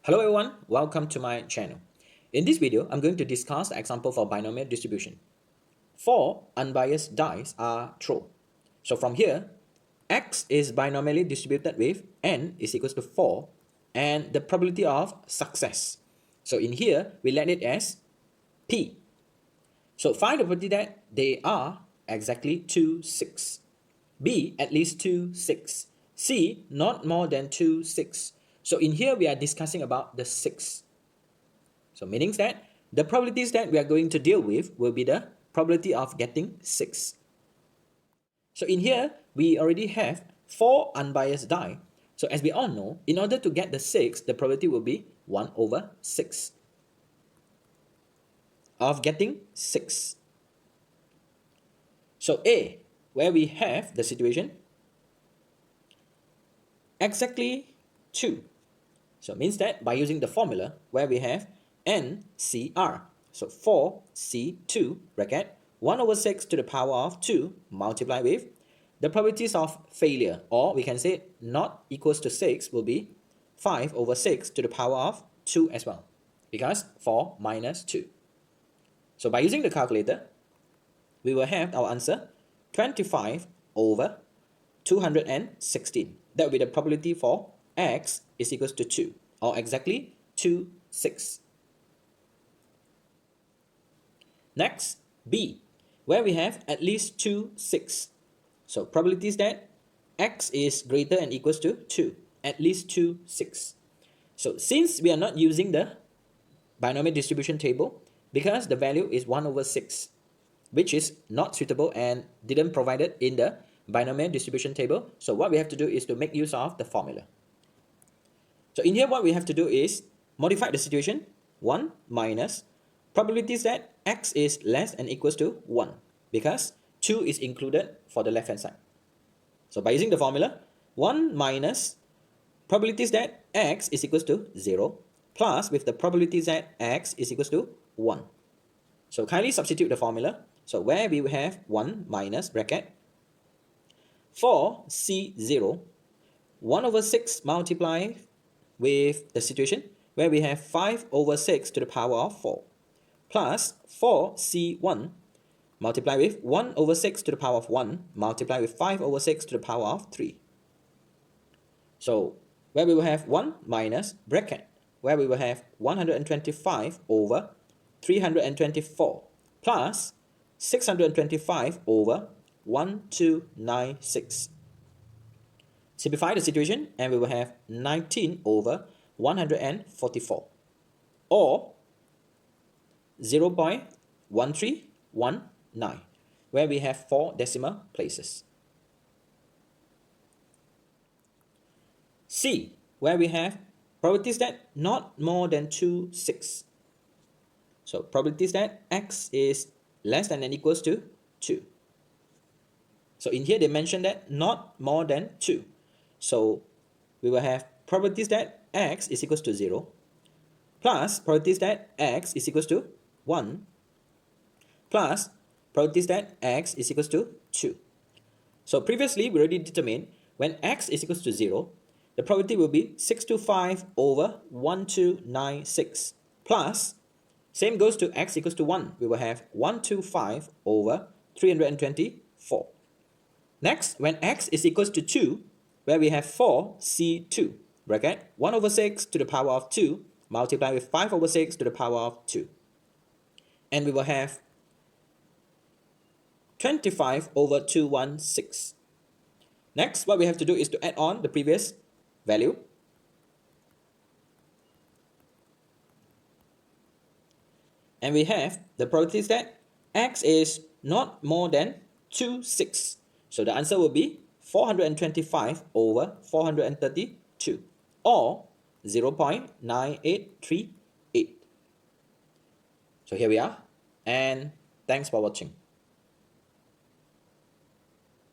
Hello everyone, welcome to my channel. In this video, I'm going to discuss the example for binomial distribution. 4 unbiased dice are thrown. So from here, x is binomially distributed with n is equals to 4 and the probability of success. So in here, we let it as p. So find the probability that they are exactly 2, 6. B, at least 2, 6. C, not more than 2, 6. So in here, we are discussing about the 6. So meaning that the probabilities that we are going to deal with will be the probability of getting 6. So in here, we already have 4 unbiased die. So as we all know, in order to get the 6, the probability will be 1 over 6 of getting 6. So A, where we have the situation, exactly 2. So it means that by using the formula where we have NCR, so 4C2 bracket 1 over 6 to the power of 2 multiplied with the probabilities of failure, or we can say not equals to 6 will be 5 over 6 to the power of 2 as well, because 4 minus 2. So by using the calculator, we will have our answer 25 over 216. That will be the probability for x is equals to 2, or exactly 2, 6. Next, B, where we have at least 2, 6. So probabilities that x is greater and equals to 2, at least 2, 6. So since we are not using the binomial distribution table, because the value is 1 over 6, which is not suitable and didn't provide it in the binomial distribution table, so what we have to do is to make use of the formula. So in here, what we have to do is modify the situation 1 minus probabilities that x is less than equals to 1, because 2 is included for the left hand side. So by using the formula 1 minus probabilities that x is equals to 0 plus with the probabilities that x is equals to 1. So kindly substitute the formula. So where we have 1 minus bracket 4C0 1 over 6 multiplied with the situation where we have 5 over 6 to the power of 4 plus 4C1 multiplied with 1 over 6 to the power of 1 multiplied with 5 over 6 to the power of 3. So where we will have 1 minus bracket where we will have 125 over 324 plus 625 over 1296. Simplify the situation and we will have 19 over 144 or 0.1319, where we have 4 decimal places. C, where we have probabilities that not more than 2, 6. So probabilities that x is less than and equals to 2. So in here they mentioned that not more than 2. So we will have probabilities that x is equals to 0 plus probabilities that x is equals to 1 plus probabilities that x is equals to 2. So previously we already determined when x is equals to 0, the probability will be 625 over 1296 plus, same goes to x equals to 1, we will have 125 over 324. Next, when x is equals to 2, where we have 4C2 bracket 1 over 6 to the power of 2 multiplied with 5 over 6 to the power of 2. And we will have 25 over 216. Next, what we have to do is to add on the previous value. And we have the probabilities that x is not more than 2, 6. So the answer will be 425 over 432 or 0.9838. So here we are, and thanks for watching.